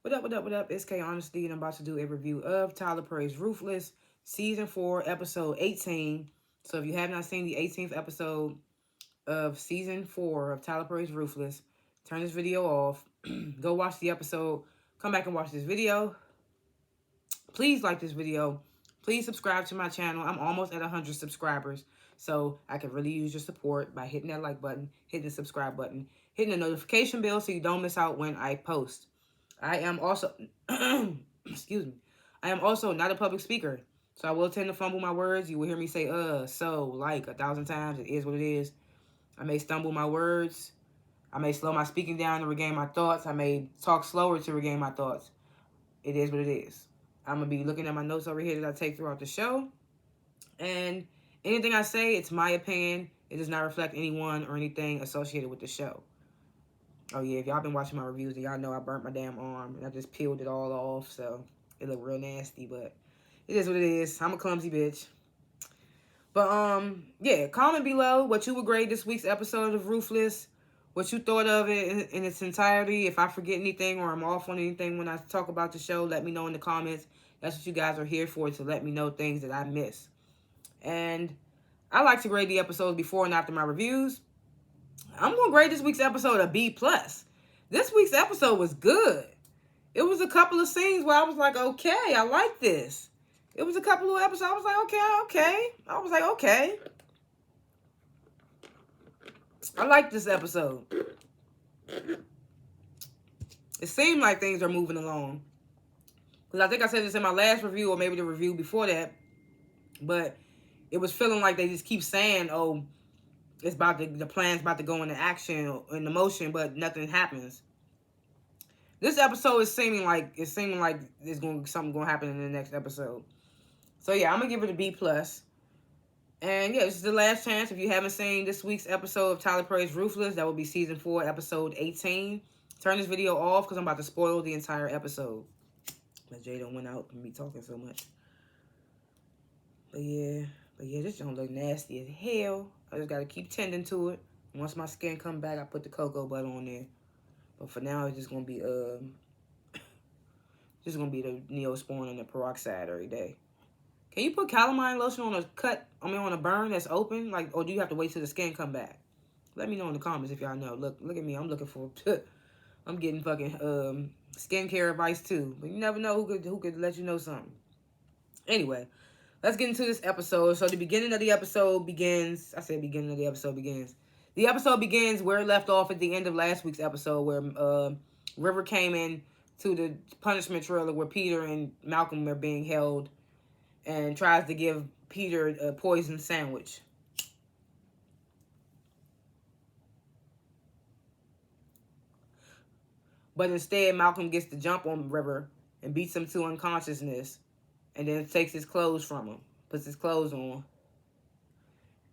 What up, what up, what up? It's K.Honesty, and I'm about to do a review of Tyler Perry's Ruthless, Season 4, Episode 18. So if you have not seen the 18th episode of Season 4 of Tyler Perry's Ruthless, turn this video off, go watch the episode, come back and watch this video. Please like this video. Please subscribe to my channel. I'm almost at 100 subscribers, so I can really use your support by hitting that like button, hitting the subscribe button, hitting the notification bell so you don't miss out when I post. I am also, excuse me, I am also not a public speaker, so I will tend to fumble my words. You will hear me say, so, like, 1,000 times. It is what it is. I may stumble my words. I may slow my speaking down to regain my thoughts. I may talk slower to regain my thoughts. It is what it is. I'm going to be looking at my notes over here that I take throughout the show. And anything I say, it's my opinion. It does not reflect anyone or anything associated with the show. Oh, yeah, if y'all been watching my reviews, y'all know I burnt my damn arm. And I just peeled it all off, so it looked real nasty. But it is what it is. I'm a clumsy bitch. But, yeah, comment below what you would grade this week's episode of Ruthless. What you thought of it in its entirety. If I forget anything or I'm off on anything when I talk about the show, let me know in the comments. That's what you guys are here for, to let me know things that I miss. And I like to grade the episodes before and after my reviews. I'm going to grade this week's episode a B+. This week's episode was good. It was a couple of scenes where I was like, okay, I like this. It was a couple of episodes. I was like, okay. I was like, okay. I like this episode. It seemed like things are moving along. Because I think I said this in my last review, or maybe the review before that. But it was feeling like they just keep saying, oh, it's about the plan's about to go into action or into motion, but nothing happens. This episode is seeming like there's something gonna happen in the next episode. So yeah, I'm gonna give it a B+. And yeah, this is the last chance. If you haven't seen this week's episode of Tyler Perry's Ruthless, that will be Season 4, Episode 18. Turn this video off because I'm about to spoil the entire episode. But Jay don't went out from me talking so much. But yeah, this don't look nasty as hell. I just gotta keep tending to it. Once my skin come back, I put the cocoa butter on there. But for now, it's just gonna be the Neosporin and the peroxide every day. Can you put calamine lotion on on a burn that's open? Like, or do you have to wait till the skin come back? Let me know in the comments if y'all know. Look at me. I'm looking for, I'm getting fucking skincare advice too. But you never know who could let you know something. Anyway, let's get into this episode. So the beginning of the episode begins. I said beginning of the episode begins. The episode begins where it left off at the end of last week's episode, where River came in to the punishment trailer where Peter and Malcolm are being held, and tries to give Peter a poison sandwich. But instead, Malcolm gets the jump on River and beats him to unconsciousness, and then takes his clothes from him, puts his clothes on.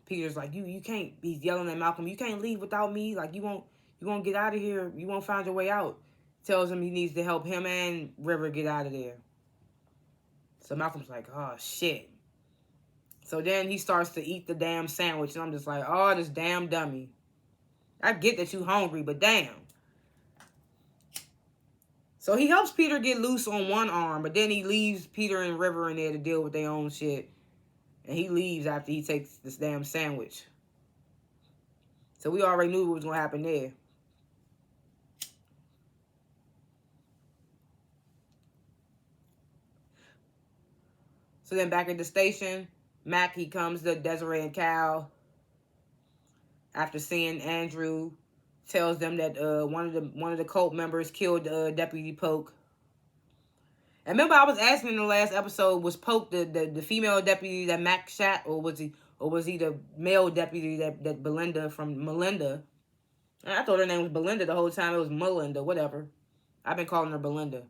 Peter's like, you can't, he's yelling at Malcolm, you can't leave without me, like you won't get out of here, you won't find your way out. Tells him he needs to help him and River get out of there. So Malcolm's like, oh shit. So then he starts to eat the damn sandwich, and I'm just like, oh, this damn dummy. I get that you hungry, but damn. So he helps Peter get loose on one arm, but then he leaves Peter and River in there to deal with their own shit. And he leaves after he takes this damn sandwich. So we already knew what was going to happen there. So then back at the station, Mac, he comes to Desiree and Cal after seeing Andrew, tells them that one of the cult members killed Deputy Polk. And remember, I was asking in the last episode, was Polk the female deputy that Mac shot, or was he the male deputy that Melinda from Melinda? And I thought her name was Belinda the whole time. It was Melinda, whatever. I've been calling her Belinda.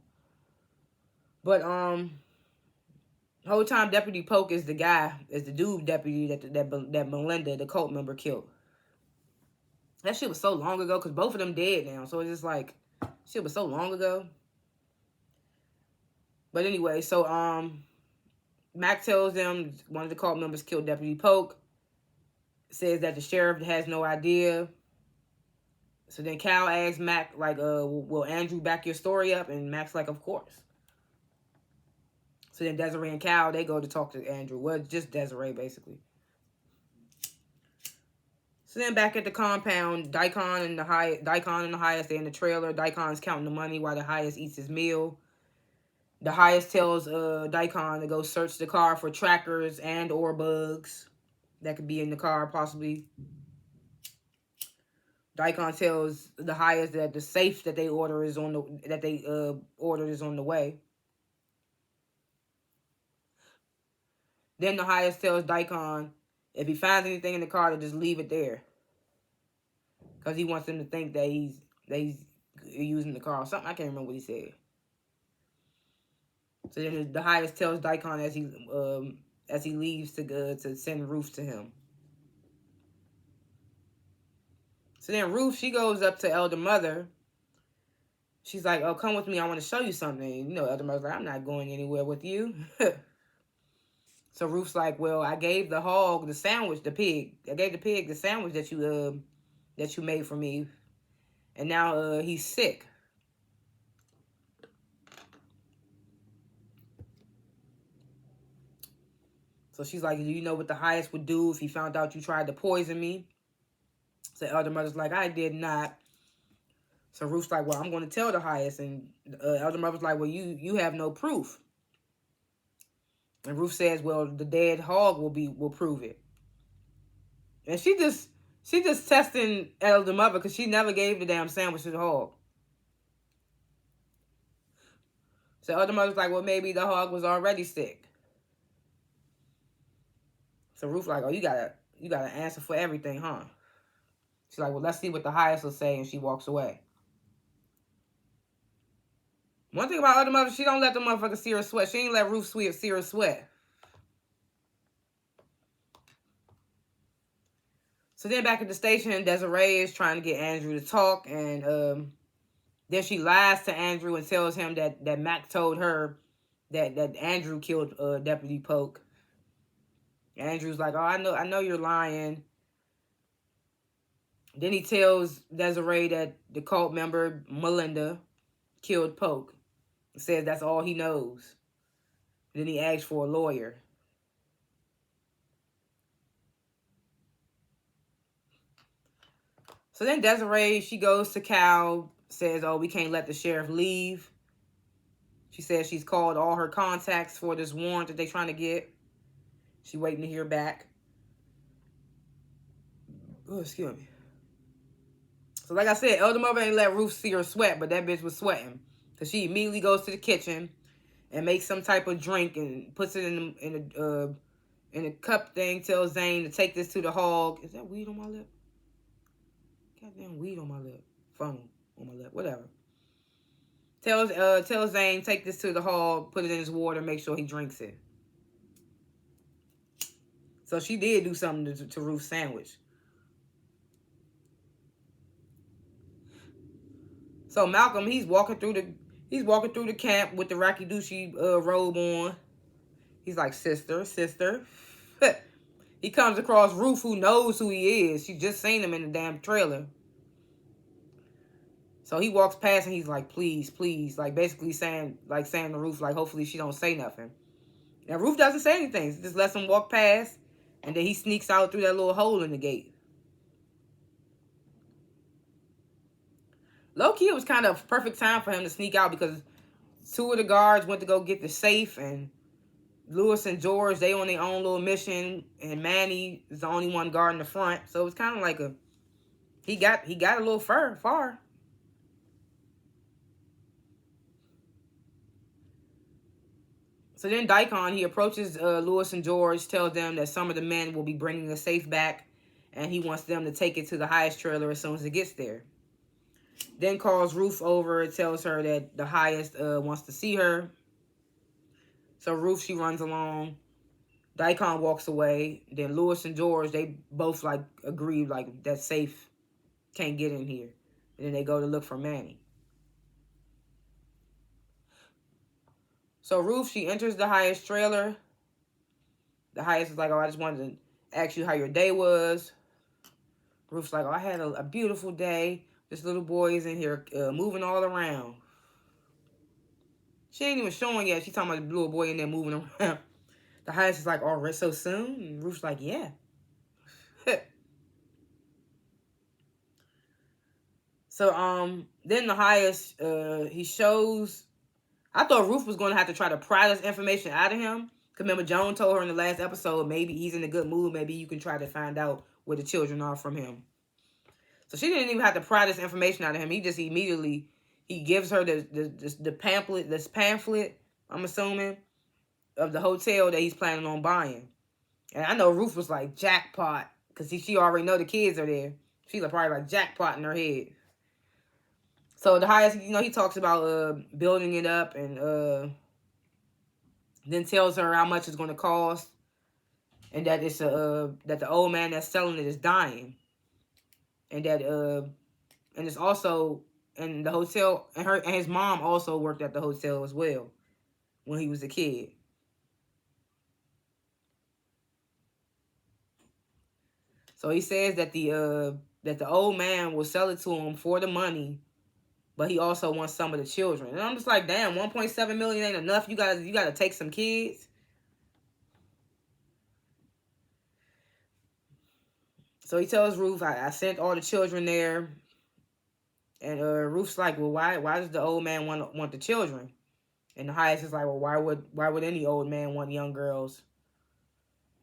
But the whole time Deputy Polk is the dude deputy that Melinda, the cult member, killed. That shit was so long ago, because both of them dead now. So it's just like, shit was so long ago. But anyway, so Mac tells them one of the cult members killed Deputy Polk. Says that the sheriff has no idea. So then Cal asks Mac, like, will Andrew back your story up? And Mac's like, of course. So then Desiree and Cal, they go to talk to Andrew. Well, just Desiree, basically. So then back at the compound, Daikon and the Highest, they're in the trailer. Daikon's counting the money while the Highest eats his meal. The Highest tells Daikon to go search the car for trackers and or bugs that could be in the car, possibly. Daikon tells the Highest that the safe that they ordered is on the way. Then the Highest tells Daikon if he finds anything in the car to just leave it there, because he wants them to think that he's using the car or something. I can't remember what he said. So then the Highest tells Daikon as he leaves to send Ruth to him. So then Ruth, she goes up to Elder Mother. She's like, oh, come with me. I want to show you something. Elder Mother's like, I'm not going anywhere with you. So Ruth's like, well, I gave the hog the sandwich, the pig. I gave the pig the sandwich that you made for me. And now he's sick. So she's like, do you know what the Highest would do if he found out you tried to poison me? So Elder Mother's like, I did not. So Ruth's like, well, I'm going to tell the Highest. And Elder Mother's like, well, you have no proof. And Ruth says, well, the dead hog will prove it. And she just testing Elder Mother because she never gave the damn sandwich to the hog. So Elder Mother's like, well, maybe the hog was already sick. So Ruth's like, oh, you gotta answer for everything, huh? She's like, well, let's see what the Highest will say, and she walks away. One thing about Elder Mother, she don't let the motherfucker see her sweat. She ain't let Ruth see her sweat. So then back at the station, Desiree is trying to get Andrew to talk, and then she lies to Andrew and tells him that Mac told her that Andrew killed Deputy Polk. Andrew's like, oh, I know you're lying. Then he tells Desiree that the cult member, Melinda, killed Polk. He says that's all he knows. Then he asks for a lawyer. So then Desiree, she goes to Cal, says, oh, we can't let the sheriff leave. She says she's called all her contacts for this warrant that they're trying to get. She's waiting to hear back. Oh, excuse me. So like I said, Elder Mother ain't let Ruth see her sweat, but that bitch was sweating. Because she immediately goes to the kitchen and makes some type of drink and puts it in a cup thing, tells Zane to take this to the hog. Is that weed on my lip? Goddamn weed on my lip. Funnel on my lip. Whatever. Tells Zane, take this to the hog, put it in his water, make sure he drinks it. So she did do something to Ruth's sandwich. So Malcolm, he's walking through the camp with the Rakidushi robe on. He's like, sister. He comes across Ruth, who knows who he is. She just seen him in the damn trailer. So he walks past and he's like, please, like basically saying to Ruth, like hopefully she don't say nothing. Now Ruth doesn't say anything. She just lets him walk past, and then he sneaks out through that little hole in the gate. Low-key, it was kind of perfect time for him to sneak out because two of the guards went to go get the safe, and Lewis and George, they on their own little mission, and Manny is the only one guarding the front. So it was kind of like he got a little far. So then Daikon, he approaches Lewis and George, tells them that some of the men will be bringing the safe back, and he wants them to take it to the Highest trailer as soon as it gets there. Then calls Ruth over and tells her that the Highest wants to see her. So Ruth, she runs along. Daikon walks away. Then Lewis and George, they both like agree like that safe can't get in here. And then they go to look for Manny. So Ruth, she enters the Highest trailer. The Highest is like, oh, I just wanted to ask you how your day was. Ruth's like, oh, I had a beautiful day. This little boy is in here moving all around. She ain't even showing yet. She talking about the little boy in there moving around. The highest is like, already so soon? And Ruth's like, yeah. So, then the highest, he shows... I thought Ruth was going to have to try to pry this information out of him. Because remember, Joan told her in the last episode, maybe he's in a good mood. Maybe you can try to find out where the children are from him. So she didn't even have to pry this information out of him. He just immediately, he gives her the pamphlet, this pamphlet, I'm assuming, of the hotel that he's planning on buying. And I know Ruth was like, jackpot. Because she already know the kids are there. She's probably like jackpot in her head. So the highest, he talks about building it up and then tells her how much it's going to cost, and that it's that the old man that's selling it is dying, and that and it's also in the hotel, and his mom also worked at the hotel as well when he was a kid. So he says that the old man will sell it to him for the money, but he also wants some of the children. And I'm just like, damn, 1.7 million ain't enough. You gotta take some kids. So he tells Ruth, I sent all the children there. And Ruth's like, well, why does the old man want the children? And the highest is like, well, why would any old man want young girls?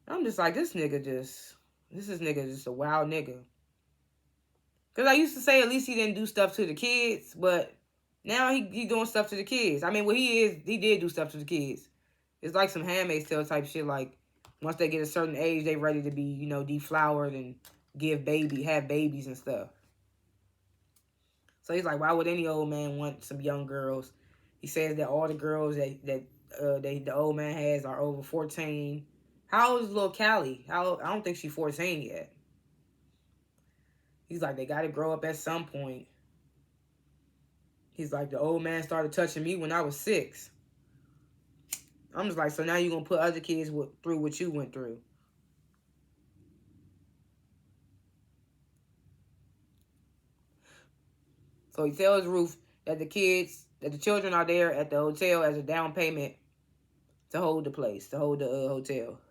I'm just like, this nigga just a wild nigga. Because I used to say at least he didn't do stuff to the kids, but now he doing stuff to the kids. I mean, well, he did do stuff to the kids. It's like some Handmaid's Tale type shit. Like, once they get a certain age, they ready to be, deflowered and have babies and stuff. So he's like, why would any old man want some young girls? He says that all the girls that the old man has are over 14. How old is little Callie? I don't think she's 14 yet. He's like, they got to grow up at some point. He's like, the old man started touching me when I was 6. I'm just like, so now you're going to put other kids through what you went through. So he tells Ruth that the children are there at the hotel as a down payment to hold the place, to hold the hotel.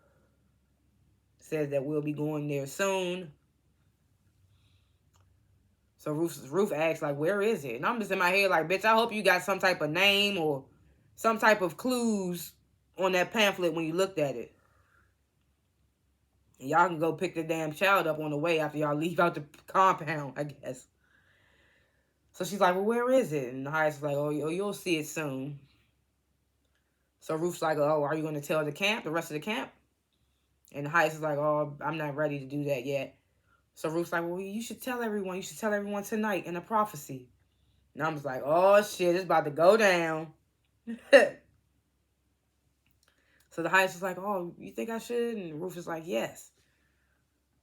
Says that we'll be going there soon. So Ruth asks, like, where is it? And I'm just in my head like, bitch, I hope you got some type of name or some type of clues on that pamphlet when you looked at it. And y'all can go pick the damn child up on the way after y'all leave out the compound, I guess. So she's like, well, where is it? And the highest is like, oh, you'll see it soon. So Ruth's like, oh, are you going to tell the rest of the camp? And the highest is like, oh, I'm not ready to do that yet. So Ruth's like, well, you should tell everyone. You should tell everyone tonight in a prophecy. And I'm just like, oh, shit, it's about to go down. So the highest is like, oh, you think I should? And Ruth is like, yes.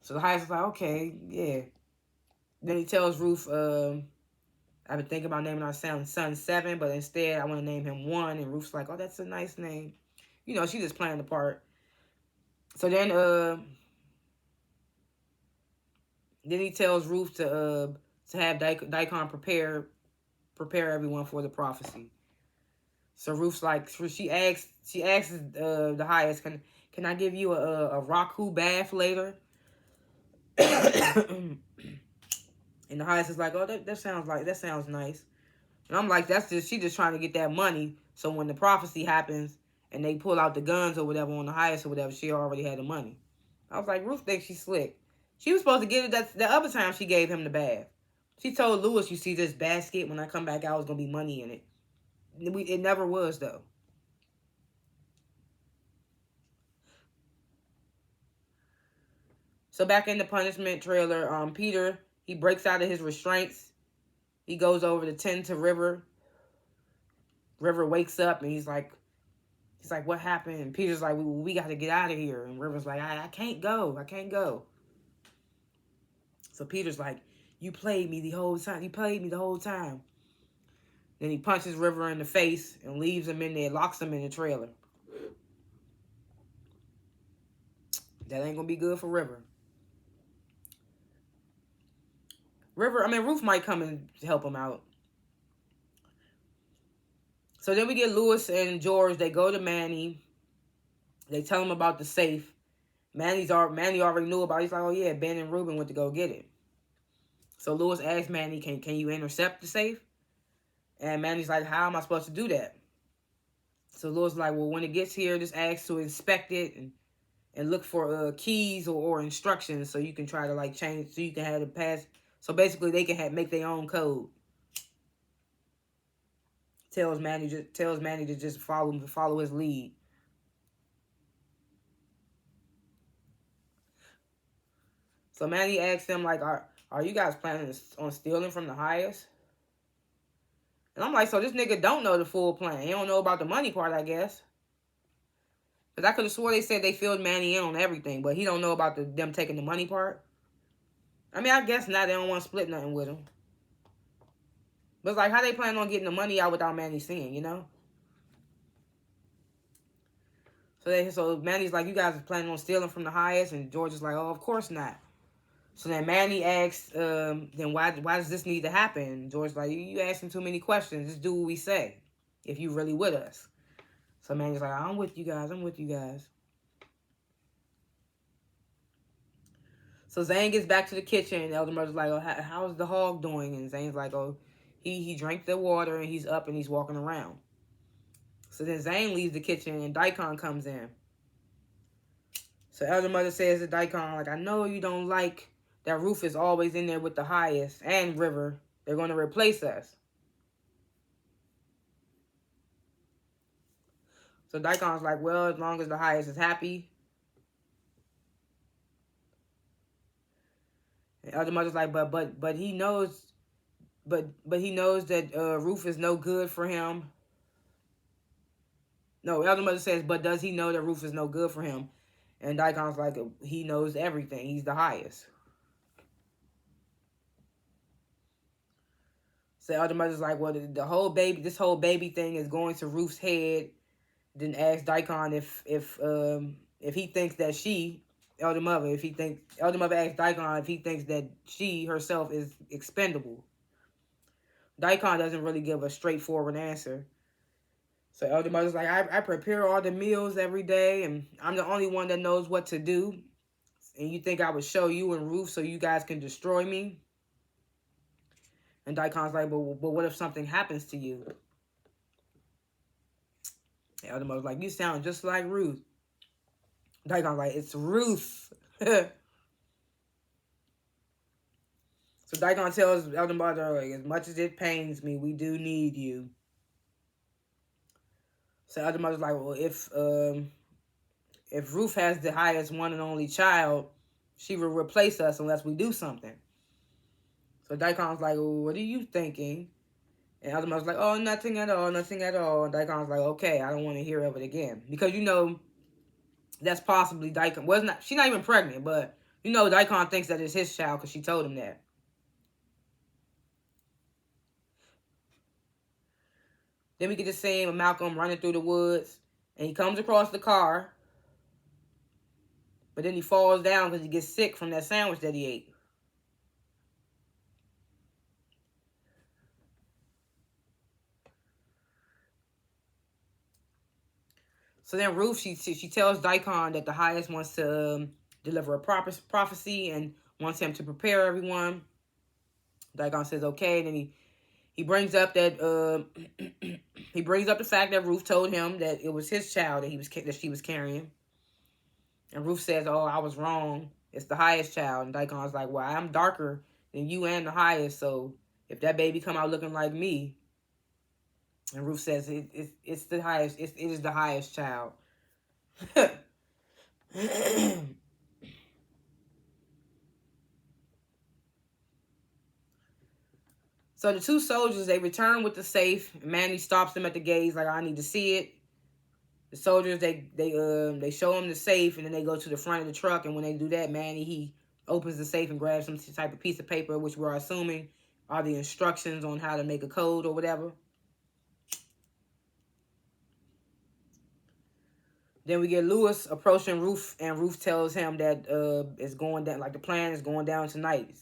So the highest is like, okay, yeah. Then he tells Ruth, I've been thinking about naming our son 7, but instead I want to name him 1. And Ruth's like, oh, that's a nice name. She's just playing the part. So then he tells Ruth to have Daikon prepare everyone for the prophecy. So Ruth's like, she asks the highest, can I give you a Raku bath later? And the highest is like, oh, that sounds nice. And I'm like, she just trying to get that money. So when the prophecy happens and they pull out the guns or whatever on the highest or whatever, she already had the money. I was like, Ruth thinks she's slick. She was supposed to get it the other time she gave him the bath. She told Lewis, you see this basket, when I come back out, there's going to be money in it. It never was, though. So back in the punishment trailer, Peter, he breaks out of his restraints. He goes over to tend to River. River wakes up and he's like, what happened? And Peter's like, we got to get out of here. And River's like, I can't go. I can't go. So Peter's like, you played me the whole time. You played me the whole time. Then he punches River in the face and leaves him in there, locks him in the trailer. That ain't going to be good for River. Ruth might come and help him out. So then we get Lewis and George. They go to Manny. They tell him about the safe. Manny already knew about it. He's like, oh yeah, Ben and Ruben went to go get it. So Lewis asks Manny, can you intercept the safe? And Manny's like, how am I supposed to do that? So Lewis is like, well, when it gets here, just ask to inspect it and look for keys or instructions so you can try to like change, so you can have it pass. So basically they can make their own code. Tells Manny to just follow his lead. So Manny asks them like, are you guys planning on stealing from the highest? And I'm like, so this nigga don't know the full plan. He don't know about the money part, I guess. Because I could have swore they said they filled Manny in on everything, but he don't know about them taking the money part. I mean, I guess not. They don't want to split nothing with him. But it's like, how they plan on getting the money out without Manny seeing, you know? So Manny's like, you guys are planning on stealing from the highest? And George is like, oh, of course not. So then Manny asks, then why does this need to happen? And George's like, you asking too many questions. Just do what we say if you really with us. So Manny's like, I'm with you guys. So Zane gets back to the kitchen, and Elder Mother's like, oh, how's the hog doing? And Zane's like, oh, he drank the water, and he's up, and he's walking around. So then Zane leaves the kitchen, and Daikon comes in. So Elder Mother says to Daikon, like, I know you don't like that Roof is always in there with the highest and River. They're going to replace us. So Daikon's like, well, as long as the highest is happy. And Elder Mother's like, but he knows, but he knows that Roof is no good for him. No, Elder Mother says, but does he know that Roof is no good for him? And Daikon's like, he knows everything. He's the highest. So Elder Mother's like, well, this whole baby thing is going to Roof's head. Then ask Daikon if he thinks that Elder Mother asks Daikon if he thinks that she herself is expendable. Daikon doesn't really give a straightforward answer. So Elder Mother's like, I prepare all the meals every day, and I'm the only one that knows what to do. And you think I would show you and Roof so you guys can destroy me? And Daikon's like, but what if something happens to you? And Elder Mother's like, you sound just like Ruth. Daikon's like, it's Ruth. So Daikon tells Elder Mother, like, as much as it pains me, we do need you. So Elder Mother's like, well, if Ruth has the highest one and only child, she will replace us unless we do something. So Daikon's like, well, what are you thinking? And Elder Mother's like, oh, nothing at all. And Daikon's like, okay, I don't want to hear of it again. Because, you know, that's possibly Daikon. Well, she's not even pregnant, but, you know, Daikon thinks that it's his child because she told him that. Then we get the scene of Malcolm running through the woods, and he comes across the car, but then he falls down because he gets sick from that sandwich that he ate. So then Ruth, she tells Daikon that the highest wants to deliver a prophecy and wants him to prepare everyone. Daikon says okay, and then he brings up that he brings up the fact that Ruth told him that it was his child that she was carrying. And Ruth says, oh, I was wrong. It's the highest child. And Daikon's like, well, I'm darker than you and the highest, so if that baby come out looking like me. And Ruth says, it's the highest. It is the highest child. So the two soldiers, they return with the safe. Manny stops them at the gate. He's like, I need to see it. The soldiers, they show him the safe, and then they go to the front of the truck. And when they do that, Manny, he opens the safe and grabs some type of piece of paper, which we're assuming are the instructions on how to make a code or whatever. Then we get Lewis approaching Ruth, and Ruth tells him that it's going down, like the plan is going down tonight.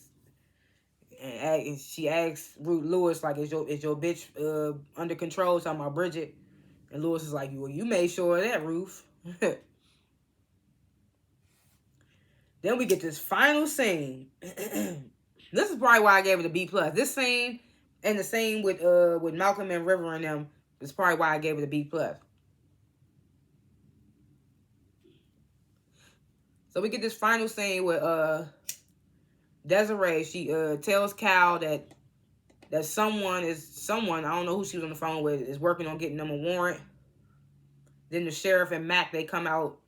And she asks Lewis, like, is your bitch under control? Talking about Bridget. And Lewis is like, well, you made sure of that, Ruth. Then we get this final scene. This is probably why I gave it a B+. This scene and the scene with Malcolm and River and them is probably why I gave it a B+. So we get this final scene with Desiree. She tells Cal that someone, I don't know who she was on the phone with, is working on getting them a warrant. Then the sheriff and Mac, they come out.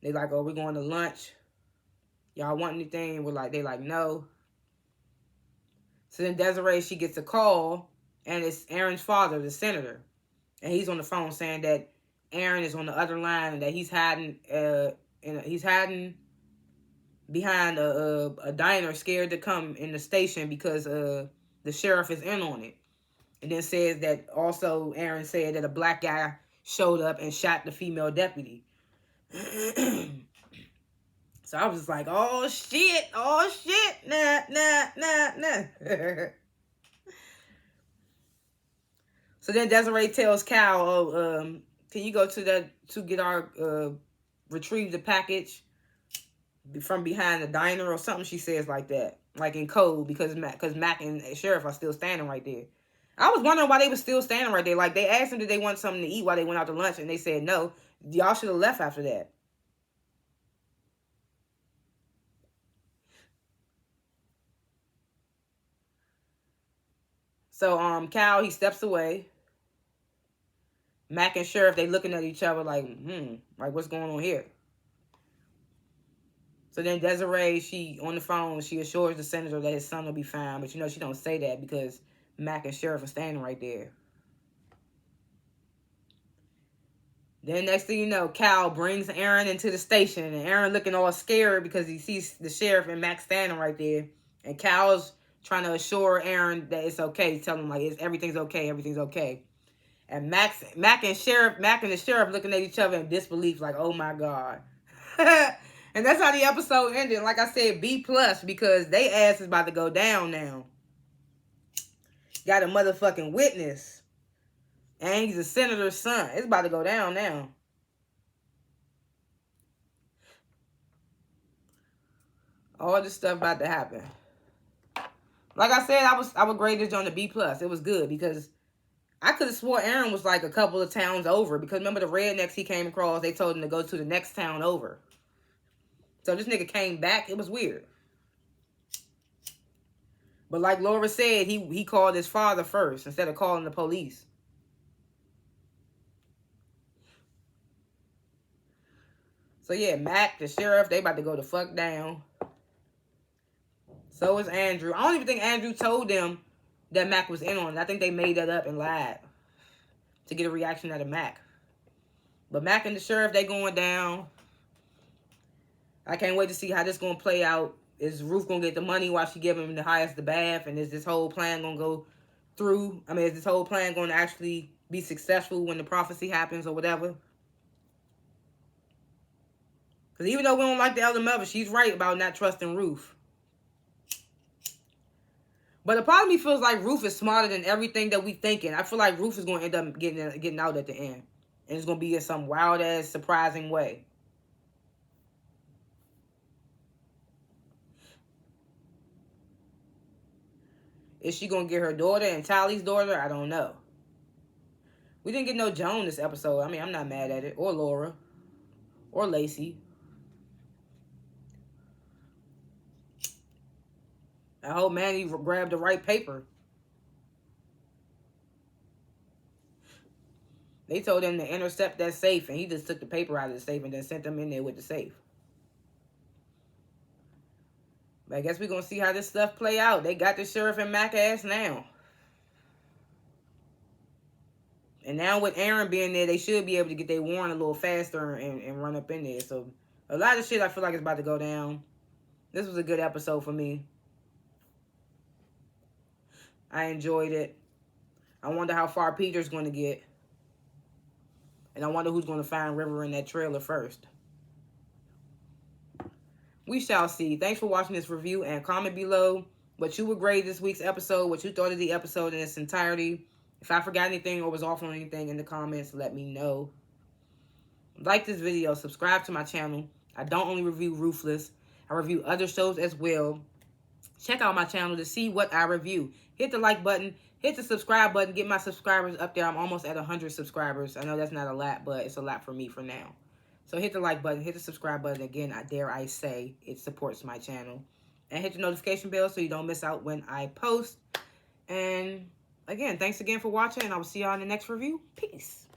They like, oh, we're going to lunch. Y'all want anything? They like, no. So then Desiree, she gets a call, and it's Aaron's father, the senator. And he's on the phone saying that Aaron is on the other line and that he's hiding behind a diner, scared to come in the station because the sheriff is in on it. And then says that also Aaron said that a black guy showed up and shot the female deputy. So I was just like, oh shit, nah. So then Desiree tells Cal, oh, can you go to get our, retrieve the package from behind the diner or something? She says like that, like in code, because Mac and the sheriff are still standing right there. I was wondering why they were still standing right there. Like, they asked them, did they want something to eat while they went out to lunch, and they said no. Y'all should have left after that. So Cal, he steps away. Mac and sheriff, they looking at each other like, like, what's going on here? So then Desiree, she on the phone, she assures the senator that his son will be fine, but she don't say that because Mac and sheriff are standing right there. Then next thing you know, Cal brings Aaron into the station, and Aaron looking all scared because he sees the sheriff and Mac standing right there. And Cal's trying to assure Aaron that it's okay. He's telling him like everything's okay. And Mac and the sheriff looking at each other in disbelief, like, oh my God. And that's how the episode ended. Like I said, B+, because they ass is about to go down now. Got a motherfucking witness. And he's a senator's son. It's about to go down now. All this stuff about to happen. Like I said, I would grade this on the B+. It was good because I could have swore Aaron was like a couple of towns over. Because remember the rednecks he came across, they told him to go to the next town over. So this nigga came back. It was weird. But like Laura said, he called his father first instead of calling the police. So yeah, Mac, the sheriff, they about to go the fuck down. So is Andrew. I don't even think Andrew told them that Mac was in on it. I think they made that up and lied to get a reaction out of Mac. But Mac and the sheriff, they going down. I can't wait to see how this going to play out. Is Ruth going to get the money while she giving him the highest the bath? And is this whole plan going to go through? I mean, is this whole plan going to actually be successful when the prophecy happens or whatever? Because even though we don't like the elder mother, she's right about not trusting Ruth. But a part of me feels like Ruth is smarter than everything that we thinking. I feel like Ruth is going to end up getting out at the end. And it's going to be in some wild-ass, surprising way. Is she going to get her daughter and Tally's daughter? I don't know. We didn't get no Joan this episode. I mean, I'm not mad at it. Or Laura. Or Lacey. I hope Manny grabbed the right paper. They told him to intercept that safe, and he just took the paper out of the safe and then sent them in there with the safe. But I guess we're going to see how this stuff play out. They got the sheriff and Mac ass now. And now with Aaron being there, they should be able to get their warrant a little faster and run up in there. So a lot of shit I feel like is about to go down. This was a good episode for me. I enjoyed it. I wonder how far Peter's going to get. And I wonder who's going to find River in that trailer first. We shall see. Thanks for watching this review and comment below what you would grade this week's episode, what you thought of the episode in its entirety. If I forgot anything or was off on anything in the comments, let me know. Like this video, subscribe to my channel. I don't only review Ruthless, I review other shows as well. Check out my channel to see what I review. Hit the like button, hit the subscribe button, get my subscribers up there. I'm almost at 100 subscribers. I know that's not a lot, but it's a lot for me for now. So hit the like button, hit the subscribe button. Again, I say, it supports my channel. And hit the notification bell so you don't miss out when I post. And again, thanks again for watching, and I will see y'all in the next review. Peace.